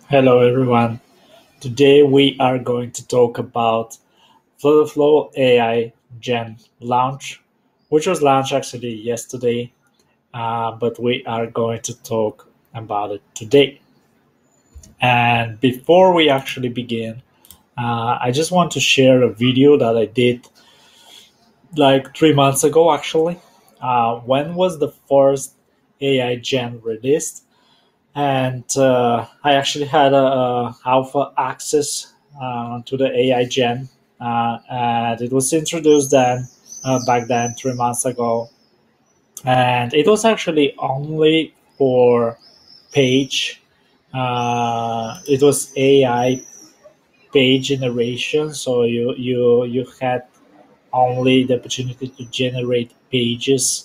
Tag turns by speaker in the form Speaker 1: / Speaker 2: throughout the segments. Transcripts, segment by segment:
Speaker 1: Hello everyone. Today we are going to talk about FlutterFlow AI Gen launch, which was launched actually yesterday, but we are going to talk about it today. And before we actually begin, I just want to share a video that I did like 3 months ago actually. When was the first AI Gen released? And I actually had a alpha access to the AI Gen, and it was introduced then back then 3 months ago, and it was actually only for page. It was AI page generation, so you had only the opportunity to generate pages,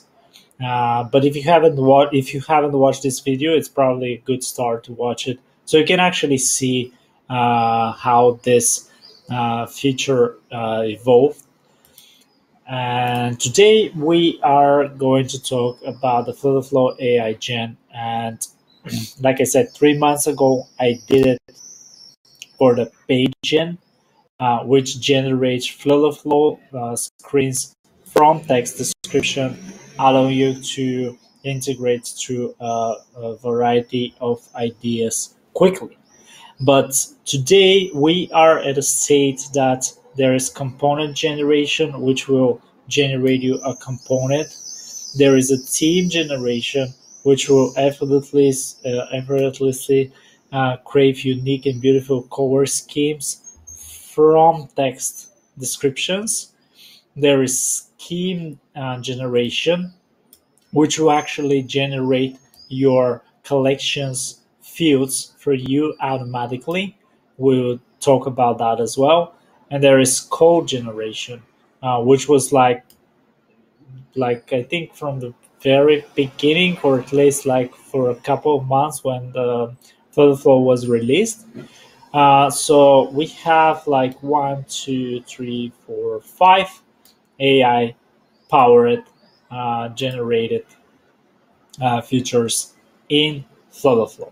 Speaker 1: but if you haven't watched this video, it's probably a good start to watch it, so you can actually see how this feature evolved. And today we are going to talk about the FlutterFlow AI Gen. And like I said, 3 months ago, I did it for the page gen, which generates FlutterFlow screens from text description, allowing you to integrate through a variety of ideas quickly. But today we are at a state that there is component generation, which will generate you a component. There is a theme generation, which will effortlessly create unique and beautiful color schemes from text descriptions. There is scheme generation, which will actually generate your collections fields for you automatically. We'll talk about that as well. And there is code generation, which was like I think from the very beginning, or at least like for a couple of months when the FlutterFlow was released. So we have like 5 AI powered generated features in FlutterFlow.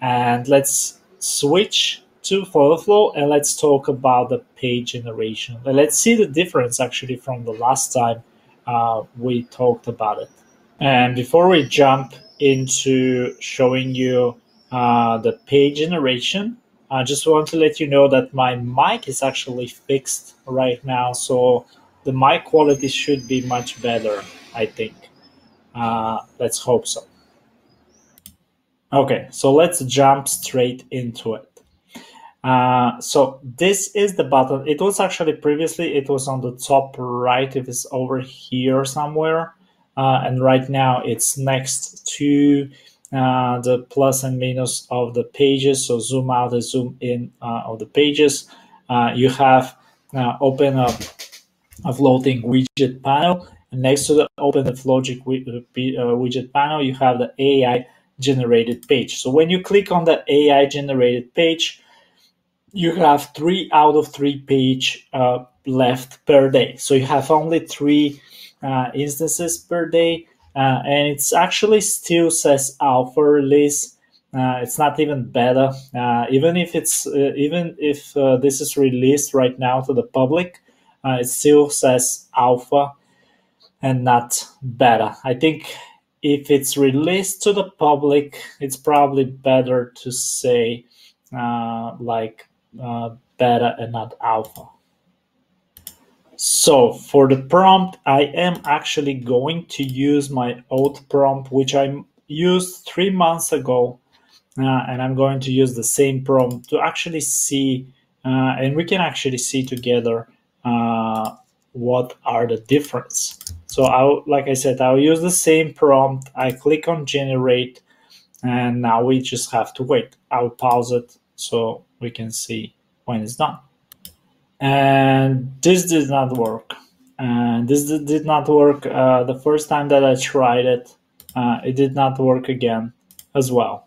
Speaker 1: And let's switch to FlutterFlow and let's talk about the page generation. And let's see the difference actually from the last time we talked about it. And before we jump into showing you the page generation, I just want to let you know that my mic is actually fixed right now, so the mic quality should be much better, I think. Let's hope so. Okay, so let's jump straight into it. So this is the button. It was actually previously, it was on the top right. It is over here somewhere. And right now it's next to the plus and minus of the pages. So zoom out and zoom in of the pages. You have open up a floating widget panel. And next to the open the floating widget panel, you have the AI generated page. So when you click on the AI generated page, you have 3 out of 3 page left per day. So you have only 3 instances per day, and it's actually still says alpha release. It's not even beta. Even if this is released right now to the public, it still says alpha and not beta. I think if it's released to the public, it's probably better to say beta and not alpha. So for the prompt, I am actually going to use my old prompt, which I used 3 months ago, and I'm going to use the same prompt to actually see, and we can actually see together what are the difference. So like I said, I'll use the same prompt. I click on generate, and now we just have to wait. I'll pause it so we can see when it's done. And this did not work. And this did not work the first time that I tried it. It did not work again as well.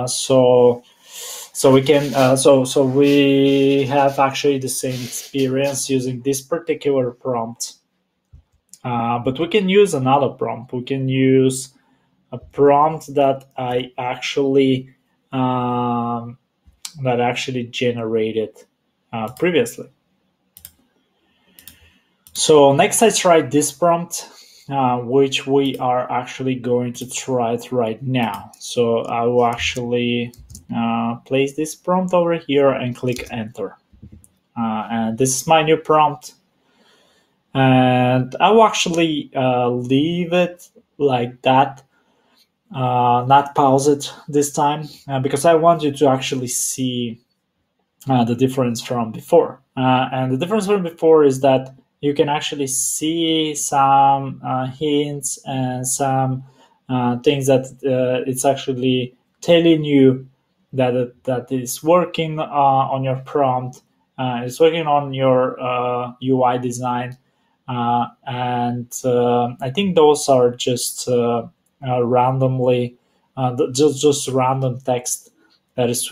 Speaker 1: So we can so we have actually the same experience using this particular prompt. But we can use another prompt. We can use a prompt that I actually that actually generated previously. So next I tried this prompt, which we are actually going to try it right now. So I will actually place this prompt over here and click enter. And this is my new prompt. And I will actually leave it like that, not pause it this time, because I want you to actually see the difference from before. And the difference from before is that you can actually see some hints and some things that it's actually telling you that is working on your prompt, it's working on your UI design, and I think those are just randomly just random text that is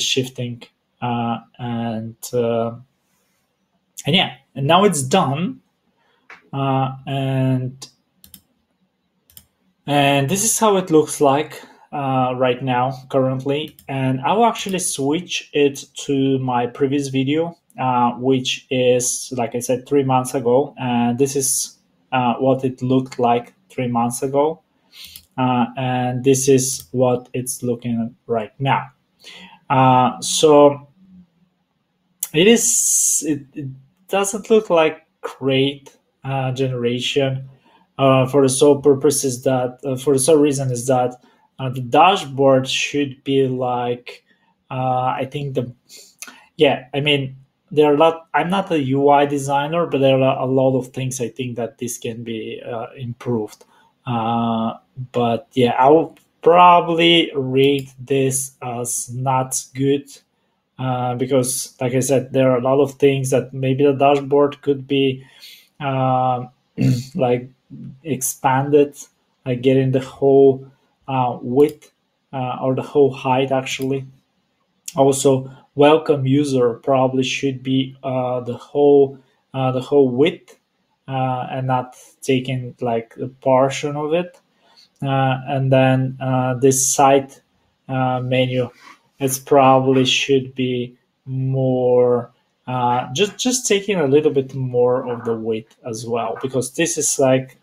Speaker 1: shifting, and yeah, and now it's done, and this is how it looks like right now currently. And I will actually switch it to my previous video, which is, like I said, 3 months ago, and this is what it looked like 3 months ago, and this is what it's looking right now. So it doesn't look like great generation, for the sole purposes that for the sole reason is that the dashboard should be like, I think I mean, there are a lot. I'm not a UI designer, but there are a lot of things I think that this can be improved. But yeah, I will probably rate this as not good, because, like I said, there are a lot of things that maybe the dashboard could be uh, like expanded, like getting the whole width or the whole height actually. Also, welcome user probably should be the whole width, and not taking like a portion of it. And then this site menu, it's probably should be more, just taking a little bit more of the width as well, because this is like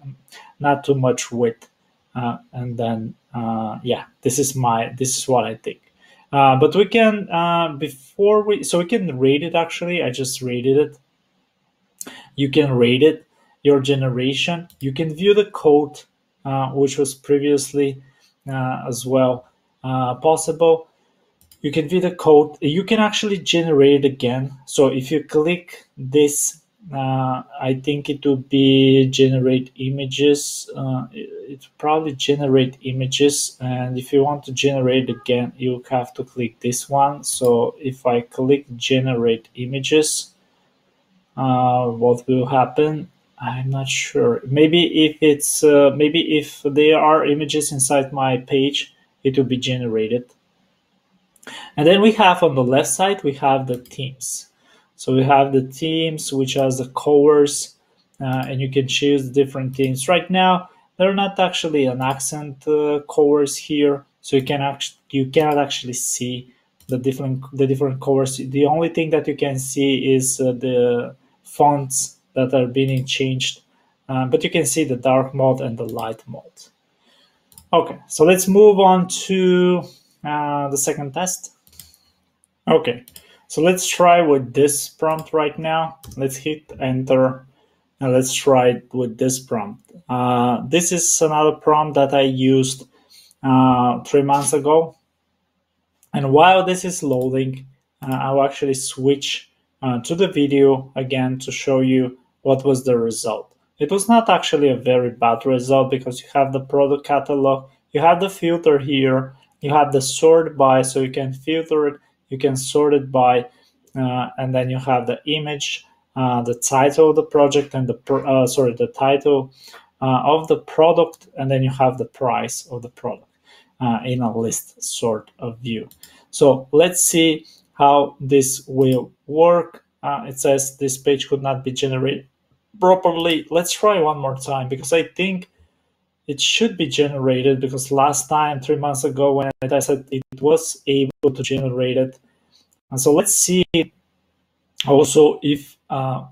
Speaker 1: not too much width. And then yeah, this is what I think. But we can we can rate it. Actually, I just rated it. You can rate it, your generation. You can view the code, which was previously as well possible. You can view the code. You can actually generate it again. So if you click this, I think it will be generate images. It probably generate images. And if you want to generate it again, you have to click this one. So if I click generate images, what will happen? I'm not sure. Maybe if there are images inside my page, it will be generated. And then we have on the left side, we have the themes. So we have the themes, which has the colors, and you can choose the different themes. Right now, they're not actually an accent colors here, so you cannot actually see the different colors. The only thing that you can see is the fonts that are being changed, but you can see the dark mode and the light mode. Okay, so let's move on to the second test. Okay, so let's try with this prompt right now. Let's hit enter and let's try it with this prompt. This is another prompt that I used 3 months ago. And while this is loading, I'll actually switch to the video again to show you what was the result. It was not actually a very bad result, because you have the product catalog, you have the filter here, you have the sort by, so you can filter it, you can sort it by, and then you have the image, the title of the project, and the title of the product, and then you have the price of the product in a list sort of view. So let's see how this will work. It says this page could not be generated properly. Let's try one more time, because I think it should be generated, because last time, 3 months ago, when I tested, it was able to generate it. And so let's see also if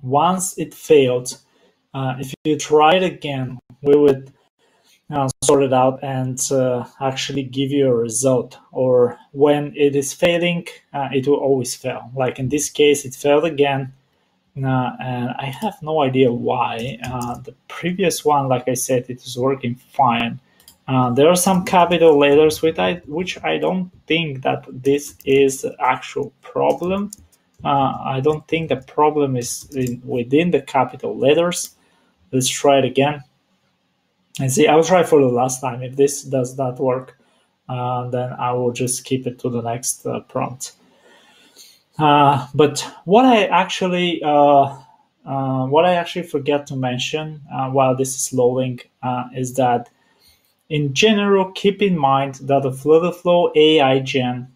Speaker 1: once it failed, if you try it again, we would sort it out and actually give you a result. Or when it is failing, it will always fail. Like in this case, it failed again. And I have no idea why. The previous one, like I said, it is working fine. There are some capital letters which I don't think that this is the actual problem. I don't think the problem is within the capital letters. Let's try it again and see. I'll try for the last time. If this does not work, then I will just skip it to the next prompt. But what I actually forget to mention while this is loading is that in general, keep in mind that the FlutterFlow AI Gen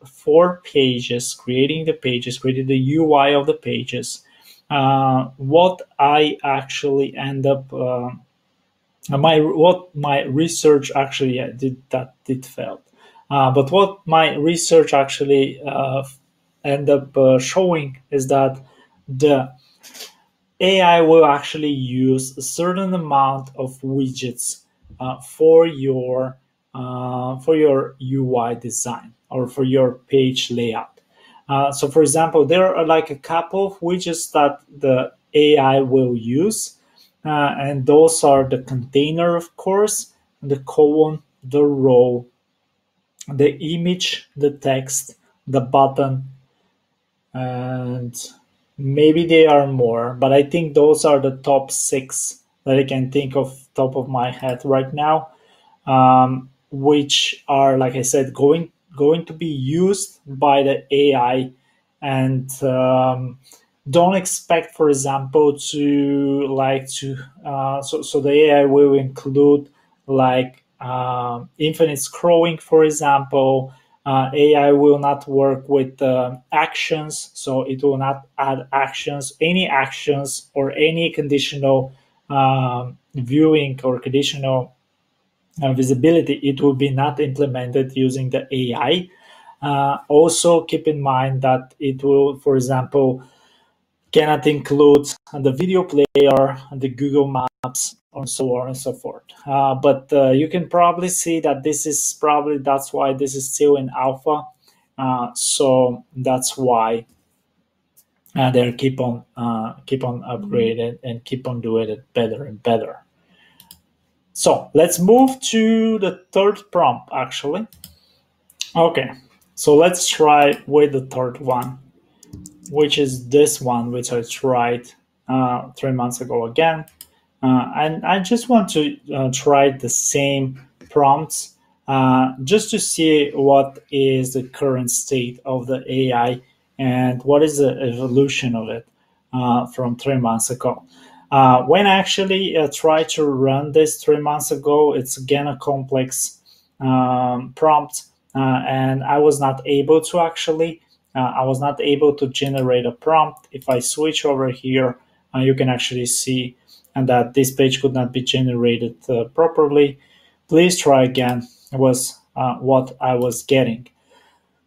Speaker 1: for pages, creating the UI of the pages, what I actually end up what my research actually did fail. But what my research actually end up showing is that the AI will actually use a certain amount of widgets for your UI design or for your page layout. So, for example, there are like a couple of widgets that the AI will use, and those are the container, of course, the column, the row, the image, the text, the button, and maybe there are more, but I think those are the top 6 that I can think of top of my head right now, which are, like I said, going to be used by the AI. And don't expect, for example, so the AI will include like infinite scrolling, for example. AI will not work with actions, so it will not add any actions or any conditional viewing or conditional visibility. It will be not implemented using the AI. Also, keep in mind that it will, for example, cannot include the video player, the Google Maps, and so on and so forth. But you can probably see that that's why this is still in alpha. So that's why they keep on upgrading and keep on doing it better and better. So let's move to the third prompt, actually. Okay, so let's try with the third one, which is this one, which I tried 3 months ago again. And I just want to try the same prompts just to see what is the current state of the AI and what is the evolution of it from 3 months ago. When I actually tried to run this 3 months ago, it's again a complex prompt, and I was not able to generate a prompt. If I switch over here, you can actually see that this page could not be generated properly. Please try again. It was what I was getting.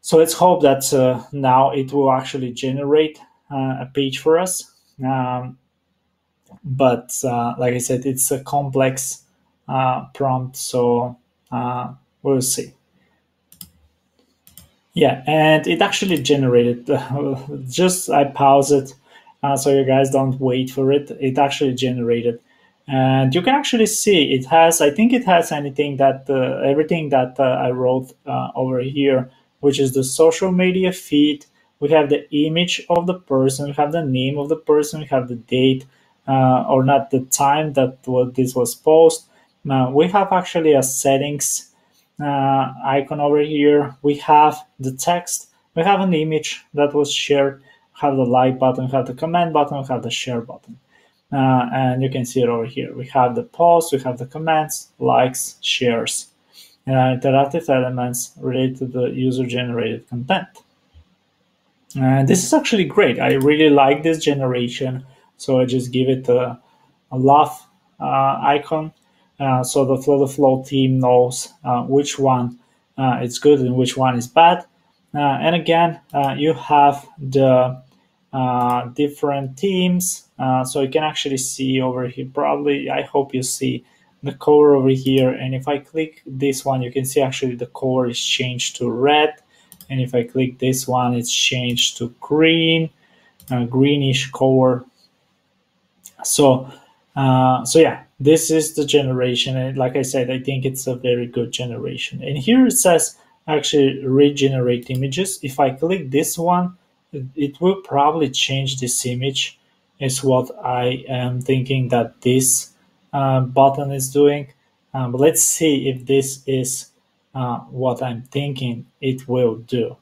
Speaker 1: So let's hope that now it will actually generate a page for us. But like I said, it's a complex prompt, so we'll see. Yeah, and it actually generated. Just I pause it so you guys don't wait for it. It actually generated, and you can actually see it has. I think it has anything that everything that I wrote over here, which is the social media feed. We have the image of the person. We have the name of the person. We have the date, or not the time that this was posted. Now we have actually a settings icon over here. We have the text. We have an image that was shared. We have the like button. We have the comment button. We have the share button. And you can see it over here. We have the post. We have the comments, likes, shares, interactive elements related to the user-generated content. And this is actually great. I really like this generation. So I just give it a love icon. so the FlutterFlow team knows which one is good and which one is bad. And again, you have the different teams, so you can actually see over here. Probably, I hope you see the color over here. And if I click this one, you can see actually the color is changed to red. And if I click this one, it's changed to green, greenish color. So yeah, this is the generation, and like I said, I think it's a very good generation. And here it says actually regenerate images. If I click this one, it will probably change this image, is what I am thinking that this button is doing. But let's see if this is what I'm thinking it will do.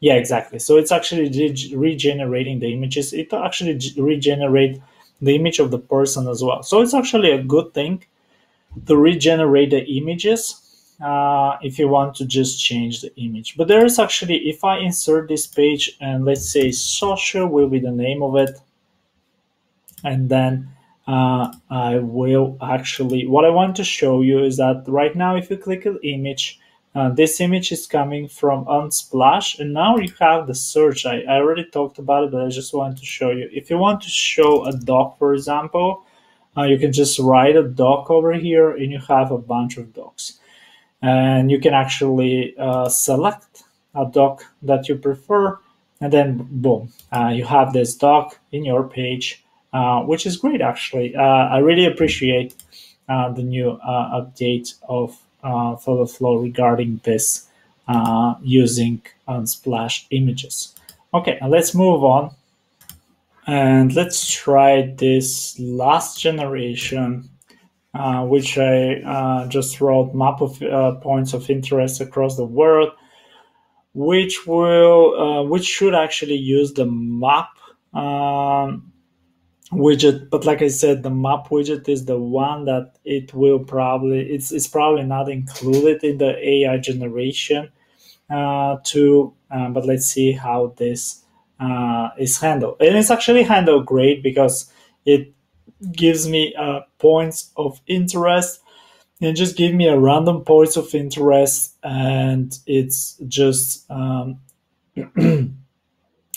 Speaker 1: Yeah, exactly. So it's actually regenerating the images. It actually regenerate the image of the person as well. So it's actually a good thing to regenerate the images if you want to just change the image. But there is actually, if I insert this page and let's say social will be the name of it, and then I will actually, what I want to show you is that right now if you click an image, this image is coming from Unsplash, and now you have the search. I already talked about it, but I just want to show you. If you want to show a doc, for example, you can just write a doc over here and you have a bunch of docs. And you can actually select a doc that you prefer, and then boom, you have this doc in your page, which is great actually. I really appreciate the new update of FlutterFlow regarding this using Unsplash images. Okay, and let's move on. And let's try this last generation, which I just wrote map of points of interest across the world, which should actually use the map widget. But like I said, the map widget is the one that it will probably, it's probably not included in the AI generation tool. But let's see how this is handled. And it's actually handled great because it gives me points of interest and just give me a random points of interest, and it's just giving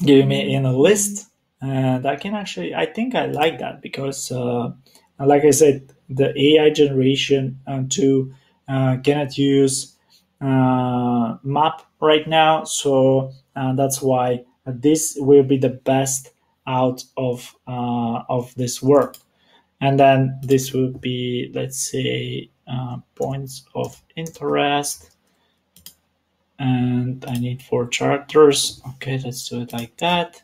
Speaker 1: me in a list. And I can actually, I think I like that because like I said, the AI generation to cannot use map right now, so that's why this will be the best out of this work. And then this will be, let's say, points of interest, and I need 4 characters. Okay, let's do it like that.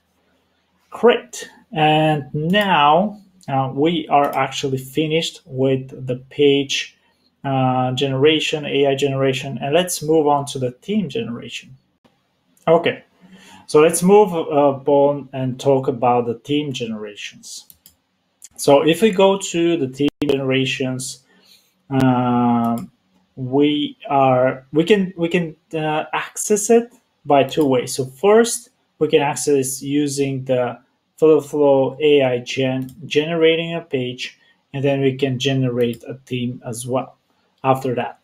Speaker 1: Great. And now we are actually finished with the page generation, AI generation, and let's move on to the theme generation. Okay, so let's move on and talk about the theme generations. So if we go to the theme generations, we can access it by 2 ways. So first, we can access using the FlutterFlow AI generating a page, and then we can generate a theme as well after that.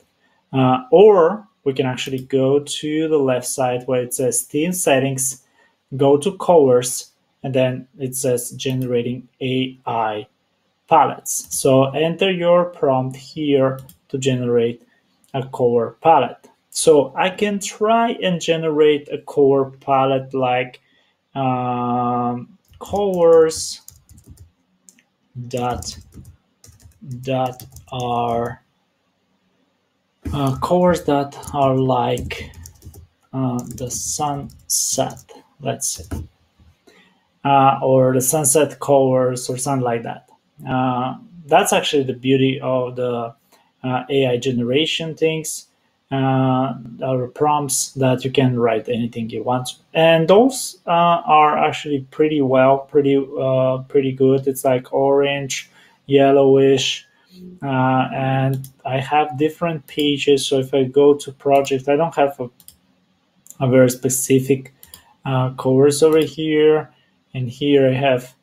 Speaker 1: Or we can actually go to the left side where it says theme settings, go to colors, and then it says generating AI palettes. So enter your prompt here to generate a color palette. So I can try and generate a color palette like colors that are colors that are like the sunset, let's say, or the sunset colors or something like that. That's actually the beauty of the AI generation things, or prompts, that you can write anything you want, and those are actually pretty good. It's like orange, yellowish, and I have different pages. So if I go to project, I don't have a very specific colors over here, and here I have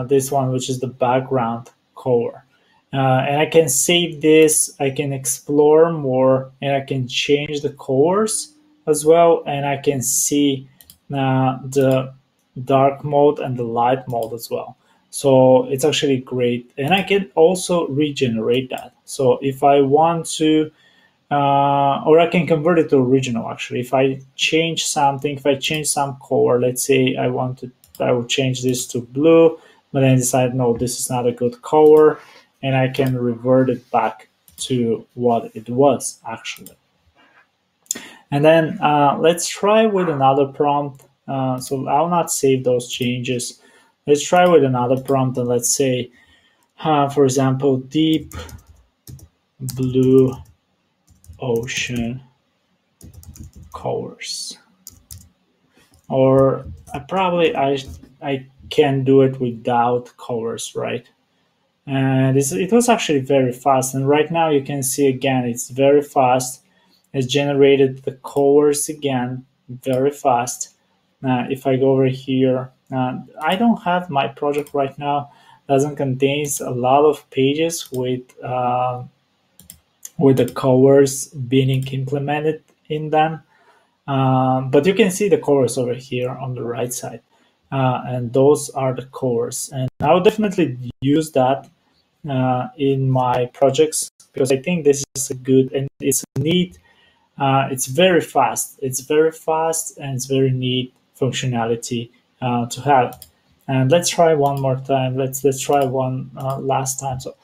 Speaker 1: this one, which is the background color. And I can save this, I can explore more, and I can change the colors as well, and I can see the dark mode and the light mode as well. So it's actually great, and I can also regenerate that. So if I want to, or I can convert it to original actually. If I change something, if I change some color, let's say I will change this to blue, but then I decide, no, this is not a good color, and I can revert it back to what it was actually. And then let's try with another prompt. So I'll not save those changes. Let's try with another prompt, and let's say, for example, deep blue ocean colors. Or I can do it without colors, right? And it was actually very fast. And right now you can see again, it's very fast. It's generated the colors again very fast. If I go over here, I don't have my project right now. Doesn't contains a lot of pages with the colors being implemented in them. But you can see the colors over here on the right side. And those are the colors. And I would definitely use that in my projects because I think this is a good and it's neat. It's very fast. It's very fast and it's very neat functionality to have. And let's try one more time. Let's try one last time. So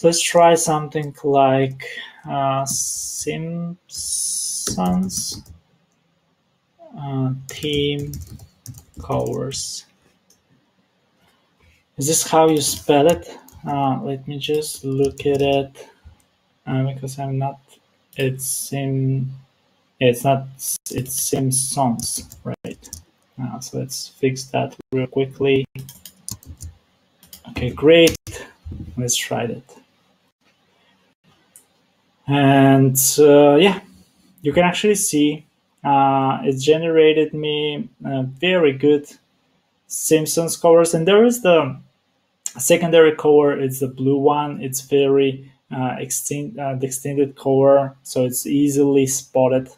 Speaker 1: let's try something like Simpsons theme colors. Is this how you spell it? Let me just look at it because I'm not. It's not. It's Simpsons, right? So let's fix that real quickly. Okay, great. Let's try that. And yeah, you can actually see it generated me very good Simpsons colors, and there is the secondary color. It's the blue one. It's very the extended color, so it's easily spotted.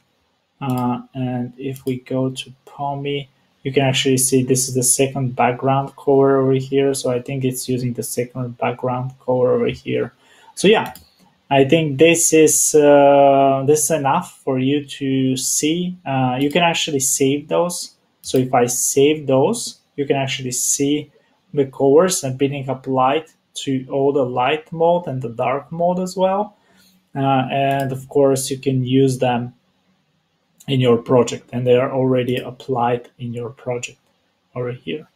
Speaker 1: And if we go to Pomi, you can actually see this is the second background color over here. So I think it's using the second background color over here. So yeah, I think this is enough for you to see. You can actually save those. So if I save those, you can actually see the colors and being applied to all the light mode and the dark mode as well. And of course, you can use them in your project, and they are already applied in your project over here.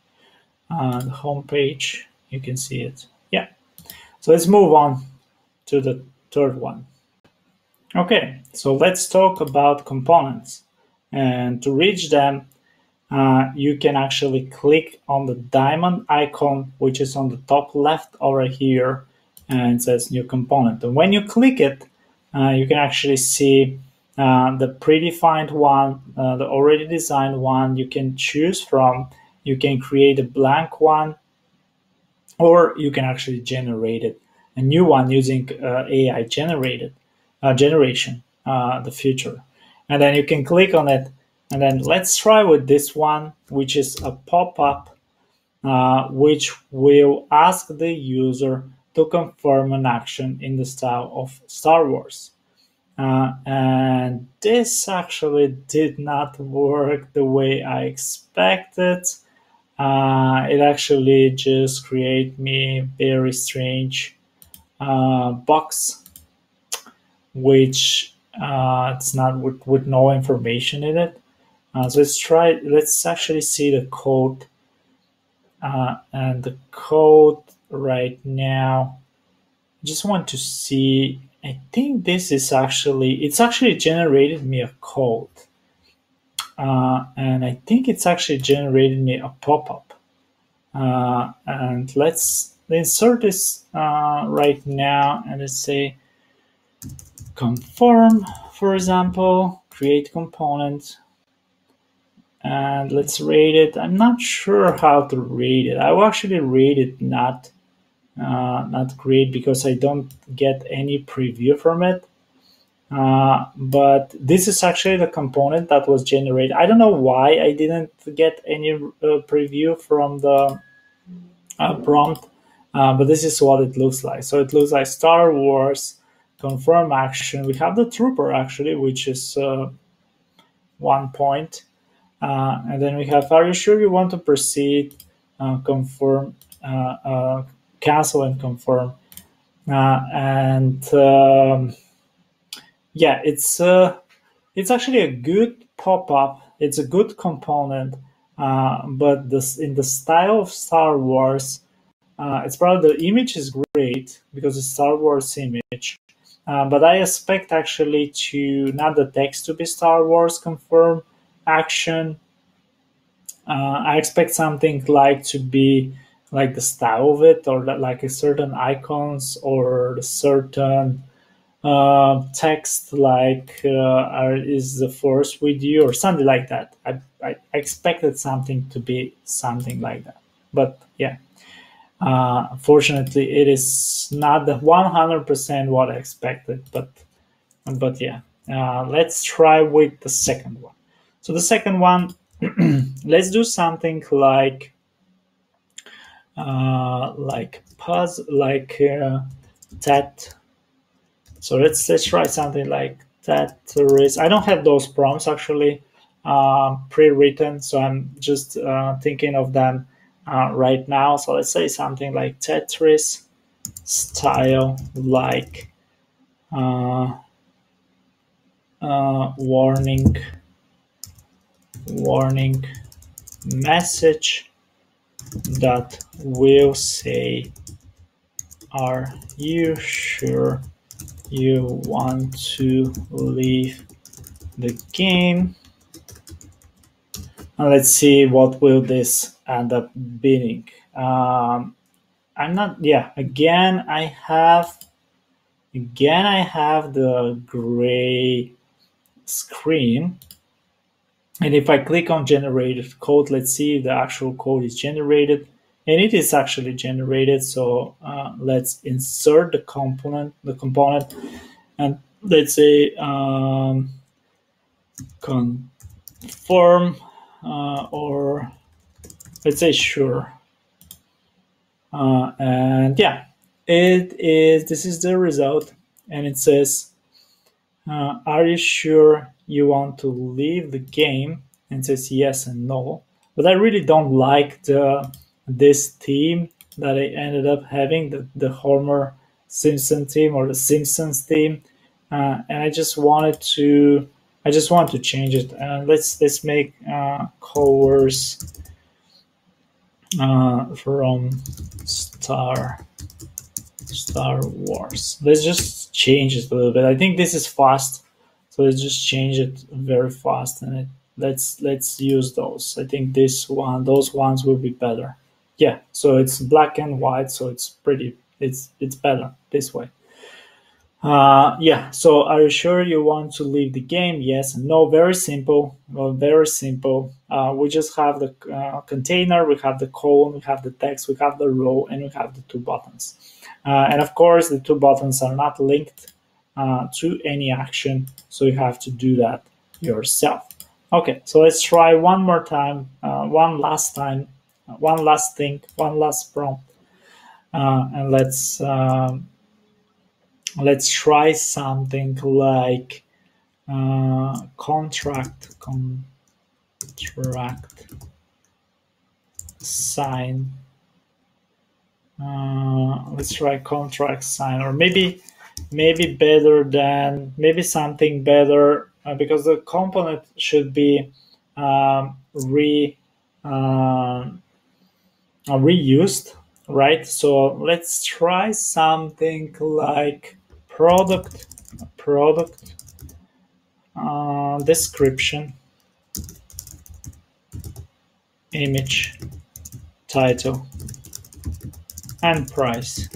Speaker 1: The home page, you can see it. Yeah. So let's move on to the third one. Okay, so let's talk about components. And to reach them, you can actually click on the diamond icon, which is on the top left over here, and it says new component. And when you click it, you can actually see the predefined one, the already designed one you can choose from. You can create a blank one, or you can actually generate it, a new one using AI generation, the future. And then you can click on it. And then let's try with this one, which is a pop-up, which will ask the user to confirm an action in the style of Star Wars. And this actually did not work the way I expected. It actually just created me a very strange box, which it's not with no information in it. So let's actually see the code. And the code right now, I just want to see, I think this is it's actually generated me a code. And I think it's actually generated me a pop-up. And let's insert this right now, and let's say confirm, for example, create component. And let's rate it. I'm not sure how to rate it. I will actually rate it not not great because I don't get any preview from it. But this is actually the component that was generated. I don't know why I didn't get any preview from the prompt, but this is what it looks like. So it looks like Star Wars, confirm action. We have the trooper actually, which is 1 point. And then we have, are you sure you want to proceed, confirm, cancel and confirm. Yeah, it's actually a good pop-up. It's a good component, but this in the style of Star Wars, it's probably the image is great because it's Star Wars image. But I expect actually to not the text to be Star Wars confirm action. I expect something like to be like the style of it, or like a certain icons or a certain text like is the force with you or something like that. I expected something to be something like that, but yeah, fortunately it is not the 100% what I expected, but yeah, let's try with the second one. So the second one, let's do something like pause, like tat. So let's try something like that. I don't have those prompts actually pre-written, so I'm just thinking of them right now. So let's say something like Tetris style, like warning message that will say, are you sure you want to leave the game? And let's see what will this end up being. I'm not, yeah, again I have the gray screen, and if I click on generated code, let's see if the actual code is generated, and it is actually generated. So let's insert the component, and let's say confirm, or let's say sure, and yeah, this is the result, and it says, are you sure you want to leave the game? And it says yes and no. But I really don't like this theme that I ended up having, the Homer Simpson theme or the Simpsons theme, and I just wanted to change it. Let's make colors from Star Wars. Let's just change it a little bit. I think this is fast, so let's just change it very fast, and let's use those. I think those ones will be better. Yeah, so it's black and white, so it's pretty. It's better this way. Yeah, so are you sure you want to leave the game? Yes and no. Very simple. Well, very simple. We just have the container, we have the column, we have the text, we have the row, and we have the two buttons. And of course, the two buttons are not linked to any action, so you have to do that yourself. Okay, so let's try one more time, one last thing, one last prompt, and let's try something like contract sign. Let's try contract sign, or maybe better than, maybe something better, because the component should be reused, right? So let's try something like product description, image, title, and price.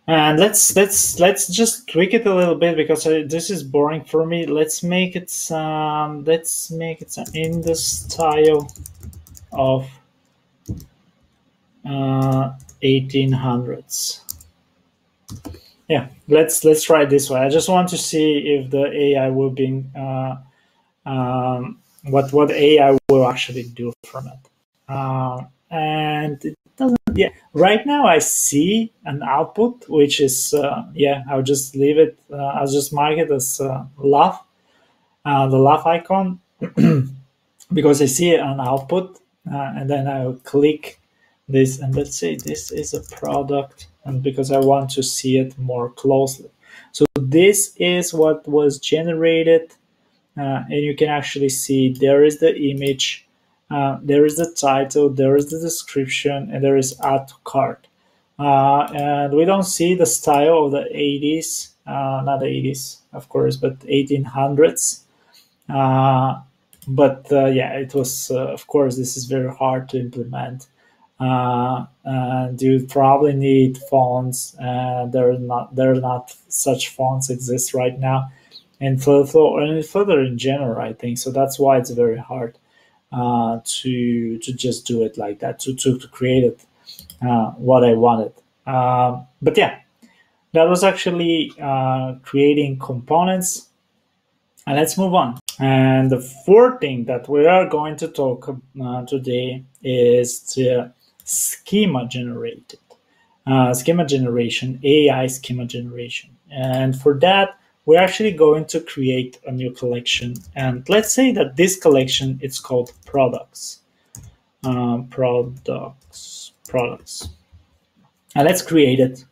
Speaker 1: And let's just tweak it a little bit, because this is boring for me. Let's make it in the style of 1800s. Yeah, let's try it this way. I just want to see if the AI will be what AI will actually do from it. And it doesn't. Yeah, right now I see an output which is yeah. I'll just leave it. I'll just mark it as laugh, the laugh icon, because I see an output, and then I'll click this, and let's say this is a product, and because I want to see it more closely. So this is what was generated, and you can actually see there is the image, there is the title, there is the description, and there is add to cart. And we don't see the style of the 80s, not the 80s, of course, but 1800s. But yeah, it was, of course, this is very hard to implement. And you probably need fonts, and there are not such fonts exist right now in FlutterFlow and in Flutter in general, I think. So that's why it's very hard to just do it like that, to create it what I wanted. But yeah, that was actually creating components. And let's move on. And the fourth thing that we are going to talk today is the schema generated. Schema generation, AI schema generation. And for that, we're actually going to create a new collection. And let's say that this collection, it's called products. Products. And let's create it.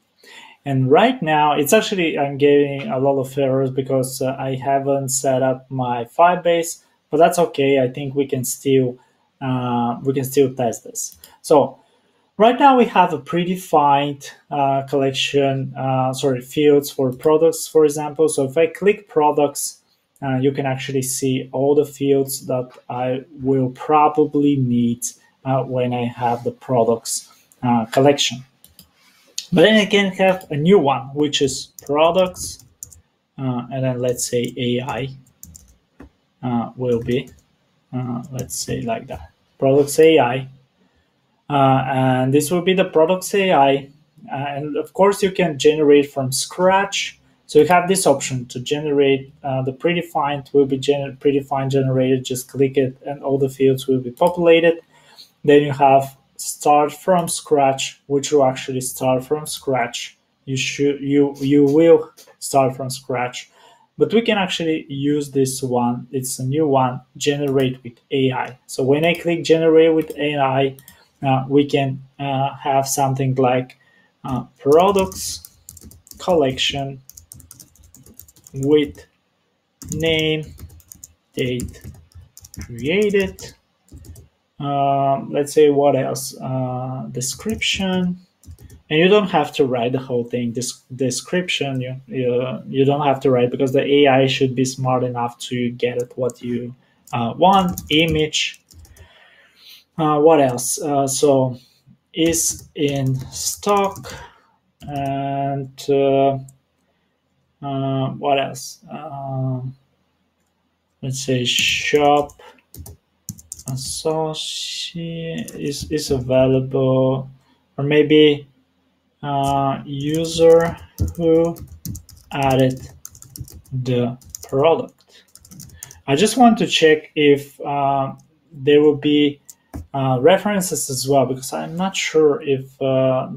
Speaker 1: And right now, it's actually, I'm getting a lot of errors because I haven't set up my file base, but that's okay. I think we can still test this. So right now we have a predefined collection, fields for products, for example. So if I click products, you can actually see all the fields that I will probably need when I have the products collection. But then I can have a new one, which is products, and then let's say AI will be, let's say like that, products AI. And this will be the products AI. And of course, you can generate from scratch. So you have this option to generate the predefined will be predefined generated. Just click it, and all the fields will be populated. Then you have start from scratch, which will actually start from scratch. You will start from scratch, but we can actually use this one. It's a new one, generate with AI. So when I click generate with AI, we can have something like products collection with name, date created. Let's say what else? Description, and you don't have to write the whole thing. This description you don't have to write because the AI should be smart enough to get at what you want. Image. What else? So is in stock, and what else? Let's say shop associate is available, or maybe user who added the product. I just want to check if there will be references as well, because I'm not sure if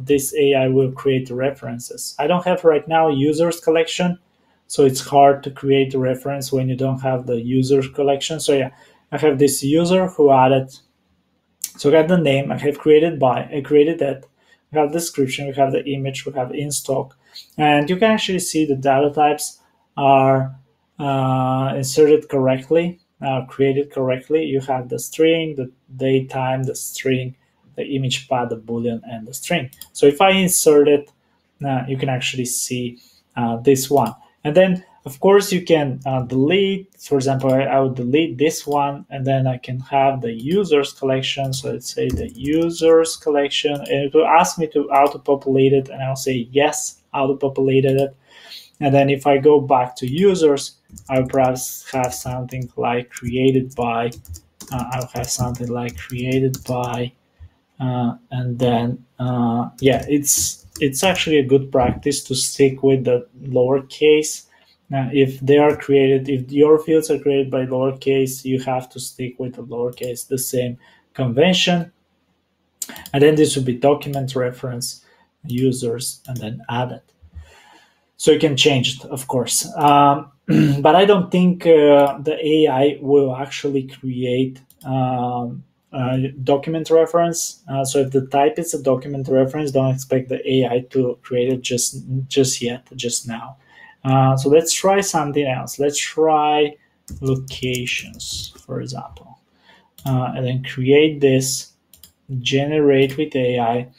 Speaker 1: this AI will create references. I don't have right now users collection, so it's hard to create a reference when you don't have the users collection. So yeah, I have this user who added. So I got the name, I created that. We have the description, we have the image, we have in stock, and you can actually see the data types are inserted correctly, created correctly. You have the string, the date time, the string, the image path, the boolean, and the string. So if I insert it, you can actually see this one. And then, of course, you can delete. For example, I would delete this one, and then I can have the users collection. So let's say the users collection, and it will ask me to auto-populate it, and I'll say yes, auto-populated it. And then if I go back to users, I'll perhaps have something like created by, And then yeah, it's actually a good practice to stick with the lowercase. If they are created, if your fields are created by lowercase, you have to stick with the lowercase, the same convention. And then this would be document reference users and then added. So you can change it, of course. But I don't think the AI will actually create document reference. So if the type is a document reference, don't expect the AI to create it just yet, just now. So let's try something else. Let's try locations, for example, and then create this, generate with AI.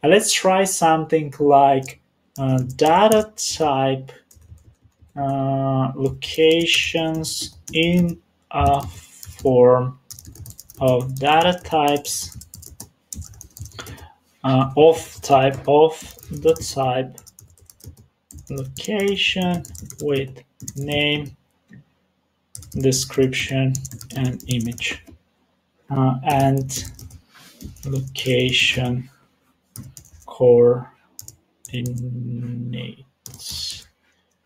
Speaker 1: And let's try something like data type locations in a form of data types of the type location with name, description, and image, and location coordinates.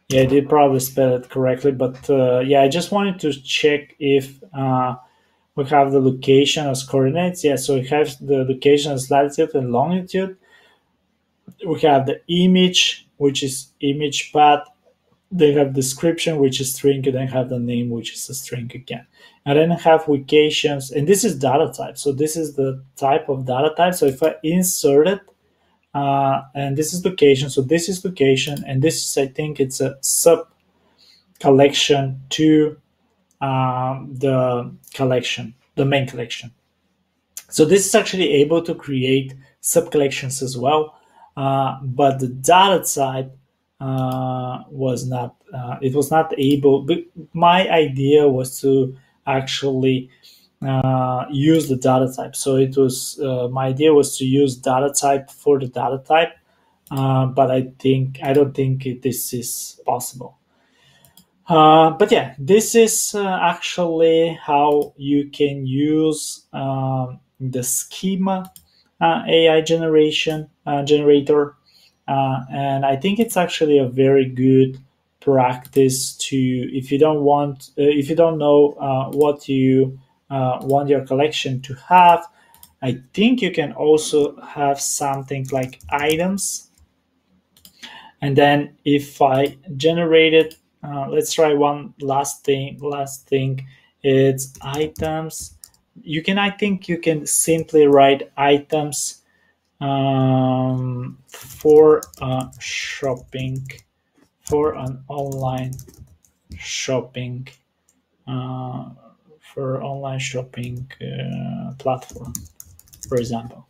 Speaker 1: Yeah, I did probably spell it correctly, but yeah, I just wanted to check if we have the location as coordinates. Yeah, so we have the location as latitude and longitude. We have the image, which is image path. They have description, which is string, and then have the name, which is a string again. And then have locations, and this is data type. So this is the type of data type. So if I insert it, and this is location, so this is location, and this is, I think it's a sub collection to the collection, the main collection. So this is actually able to create sub collections as well, but the data type was not. It was not able. But my idea was to actually use the data type. So it was my idea was to use data type for the data type, but I don't think this is possible. But yeah, this is actually how you can use the schema AI generator, and I think it's actually a very good practice to, if you don't want, if you don't know what you want your collection to have. I think you can also have something like items, and then if I generated, let's try one last thing. It's items. You can, I think you can simply write items for shopping, for an online shopping, uh, for online shopping platform, for example.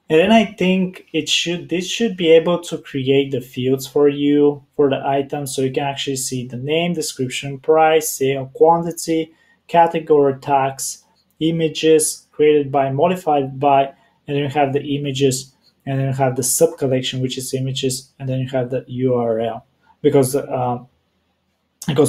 Speaker 1: And then I think this should be able to create the fields for you for the items, so you can actually see the name, description, price, sale, quantity, category, tags, images created by, modified by, and then you have the images, and then you have the sub collection, which is images, and then you have the URL, because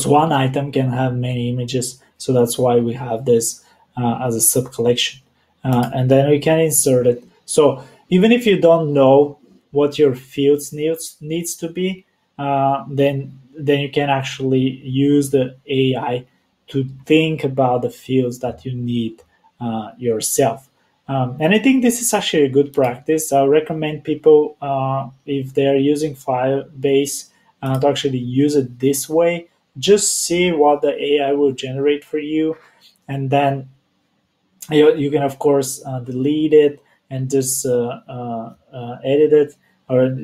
Speaker 1: one item can have many images, so that's why we have this as a sub collection, and then we can insert it. So even if you don't know what your fields needs to be, then you can actually use the AI to think about the fields that you need yourself. And I think this is actually a good practice. I recommend people, if they're using Firebase, to actually use it this way. Just see what the AI will generate for you, and then you can, of course, delete it and just edit it, or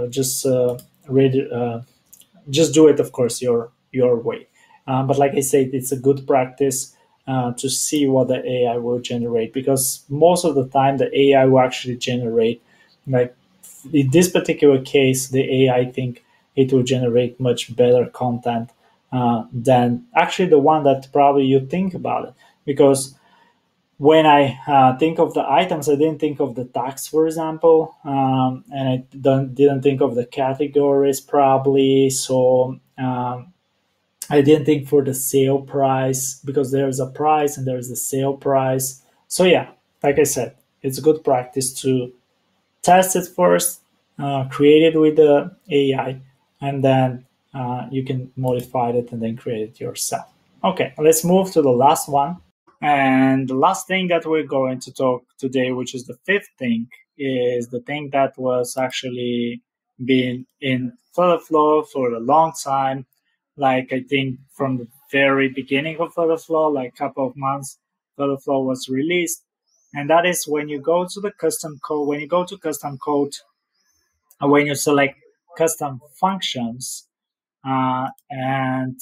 Speaker 1: just do it, of course, your way. But like I said, it's a good practice to see what the AI will generate, because most of the time the AI will actually generate, like in this particular case, the AI, I think it will generate much better content than actually the one that probably you think about it. Because when I think of the items, I didn't think of the tags, for example, and I didn't think of the categories probably. So I didn't think for the sale price, because there's a price and there's the sale price. So yeah, like I said, it's good practice to test it first, create it with the AI, and then you can modify it and then create it yourself. Okay, let's move to the last one. And the last thing that we're going to talk today, which is the fifth thing, is the thing that was actually been in FlutterFlow for a long time. Like I think from the very beginning of FlutterFlow, like a couple of months, FlutterFlow was released. And that is when you go to the custom code, when you select custom functions, and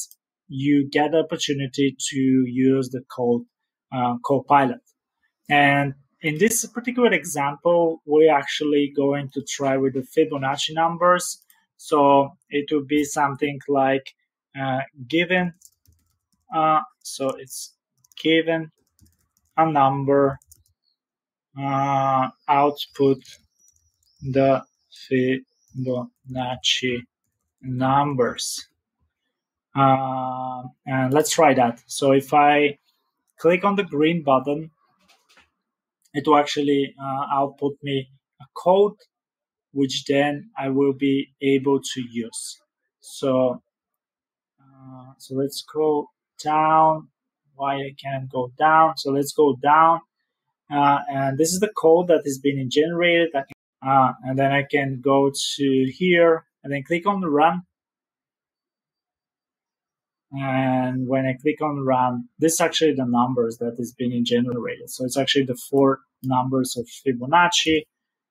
Speaker 1: you get the opportunity to use the code Copilot. And in this particular example, we're actually going to try with the Fibonacci numbers. So it would be something like given, so it's given a number, output the Fibonacci numbers. And let's try that. So if I click on the green button, it will actually output me a code, which then I will be able to use. So, so let's go down. Why I can't go down? So let's go down. And this is the code that is being generated. And then I can go to here and then click on the run. And when I click on run, this is actually the numbers that is being generated. So it's actually the 4 numbers of Fibonacci,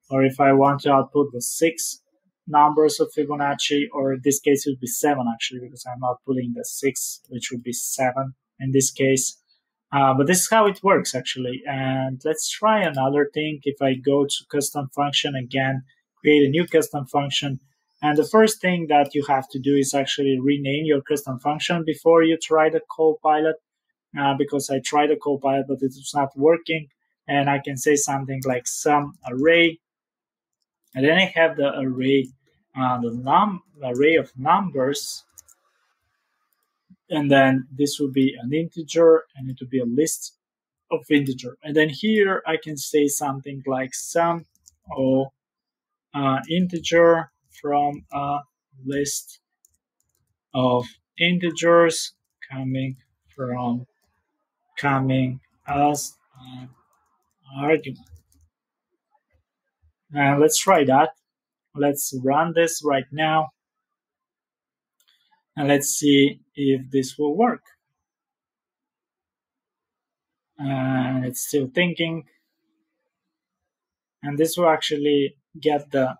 Speaker 1: or if I want to output the 6 numbers of Fibonacci, or in this case it would be 7 actually, because I'm outputting the 6, which would be 7 in this case. But this is how it works actually. And let's try another thing. If I go to custom function again, create a new custom function, and the first thing that you have to do is actually rename your custom function before you try the Copilot, because I tried the Copilot, but it was not working. And I can say something like some array, and then I have the array, array of numbers, and then this will be an integer, and it will be a list of integer. And then here I can say something like sum of integer from a list of integers coming as an argument. And let's try that. Let's run this right now. And let's see if this will work. And it's still thinking. And this will actually get the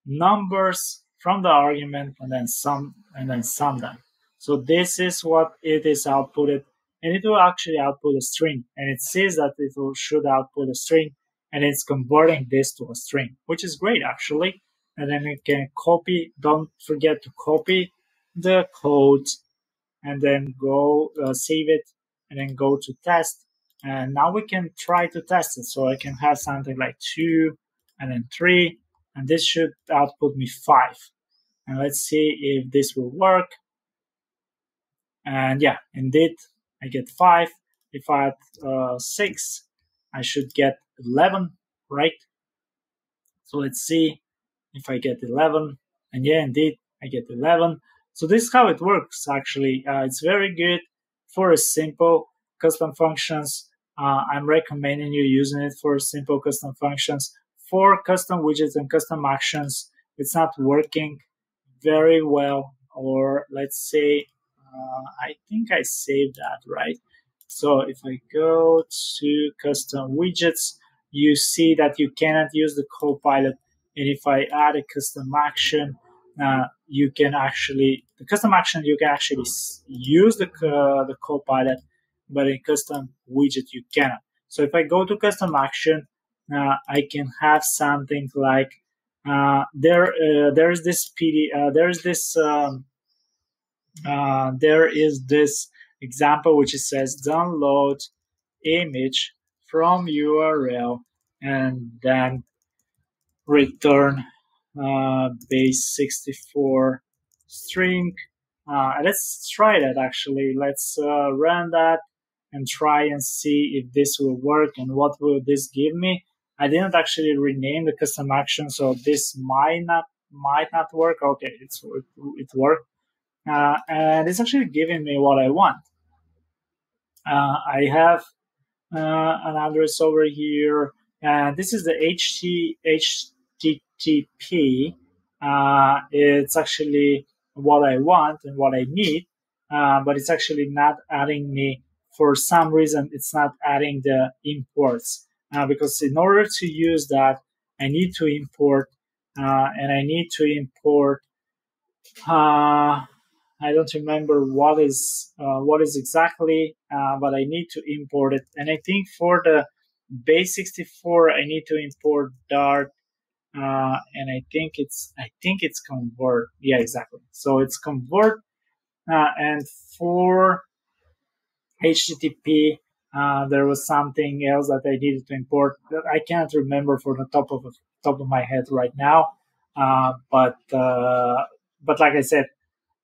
Speaker 1: numbers from the argument and then sum them. So this is what it is outputted, and it will actually output a string, and it says that it should output a string, and it's converting this to a string, which is great actually. And then you can copy, don't forget to copy the code, and then go save it, and then go to test. And now we can try to test it. So I can have something like 2 and then 3, and this should output me 5. And let's see if this will work. And yeah, indeed, I get 5. If I add 6, I should get 11, right? So let's see if I get 11. And yeah, indeed, I get 11. So this is how it works, actually. It's very good for a simple custom functions. I'm recommending you using it for simple custom functions. For custom widgets and custom actions, it's not working very well. Or let's say, I think I saved that, right? So if I go to custom widgets, you see that you cannot use the Copilot. And if I add a custom action, you can actually use the Copilot, but in custom widget you cannot. So if I go to custom action, I can have something like there is this example which says download image from URL and then return base 64 string. Let's try that actually. Let's run that and try and see if this will work and what will this give me. I didn't actually rename the custom action, so this might not work. Okay, it worked, and it's actually giving me what I want. I have an address over here, and this is the HTTP. It's actually what I want and what I need, but it's actually not adding me. For some reason, it's not adding the imports, because in order to use that, I need to import, and I need to import. I don't remember what is exactly, but I need to import it. And I think for the base64, I need to import Dart, and I think it's convert. Yeah, exactly. So it's convert, and for HTTP, there was something else that I needed to import that I can't remember for the top of my head right now. But like I said,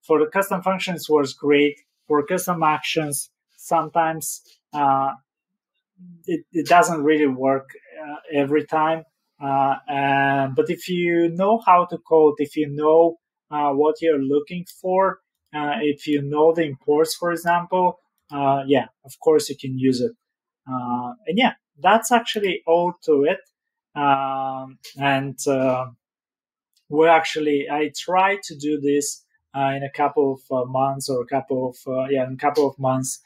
Speaker 1: for the custom functions was great. For custom actions, sometimes it doesn't really work every time. But if you know how to code, if you know what you're looking for, if you know the imports, for example, yeah, of course you can use it. And yeah, that's actually all to it. And I tried to do this in a couple of months, or in a couple of months,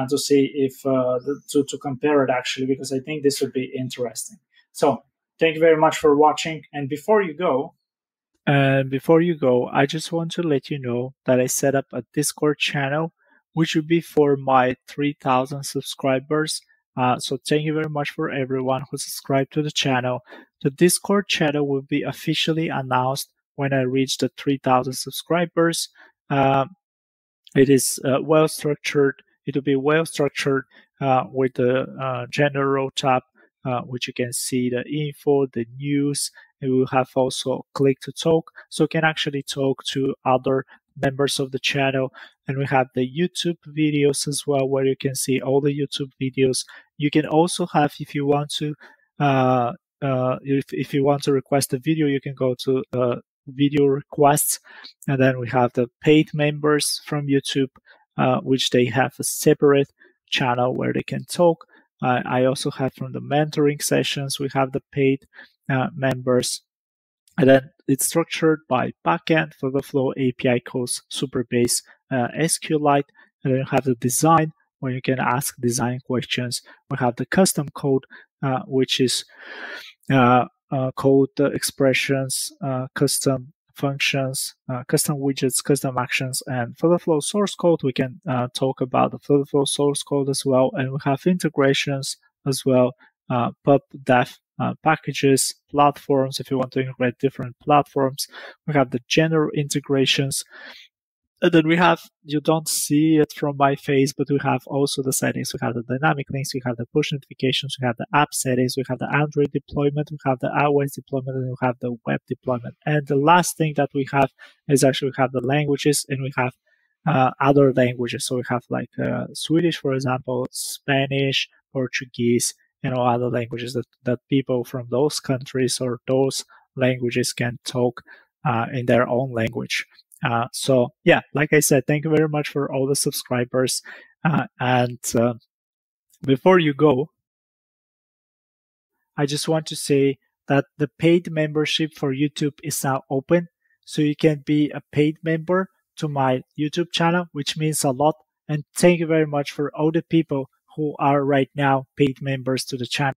Speaker 1: to see if to compare it actually, because I think this would be interesting. So thank you very much for watching. And before you go, I just want to let you know that I set up a Discord channel, which would be for my 3,000 subscribers. So thank you very much for everyone who subscribed to the channel. The Discord channel will be officially announced when I reach the 3,000 subscribers. It is well structured. It will be well structured with the general tab, which you can see the info, the news. And we will have also click to talk, so you can actually talk to other members of the channel. And we have the YouTube videos as well, where you can see all the YouTube videos. You can also have, if you want to, if you want to request a video, you can go to video requests, and then we have the paid members from YouTube, which they have a separate channel where they can talk. I also have from the mentoring sessions, we have the paid members. And then it's structured by backend, FlutterFlow, API calls, Superbase, SQLite. And then you have the design, where you can ask design questions. We have the custom code, which is code expressions, custom functions, custom widgets, custom actions, and FlutterFlow source code. We can talk about the FlutterFlow source code as well. And we have integrations as well, pub dev packages, platforms, if you want to integrate different platforms. We have the general integrations. And then we have, you don't see it from my face, but we have also the settings. We have the dynamic links, we have the push notifications, we have the app settings, we have the Android deployment, we have the iOS deployment, and we have the web deployment. And the last thing that we have is actually we have the languages, and we have other languages. So we have like Swedish, for example, Spanish, Portuguese, other languages that people from those countries or those languages can talk in their own language. So yeah, like I said, thank you very much for all the subscribers. And before you go, I just want to say that the paid membership for YouTube is now open. So you can be a paid member to my YouTube channel, which means a lot. And thank you very much for all the people who are right now paid members to the channel.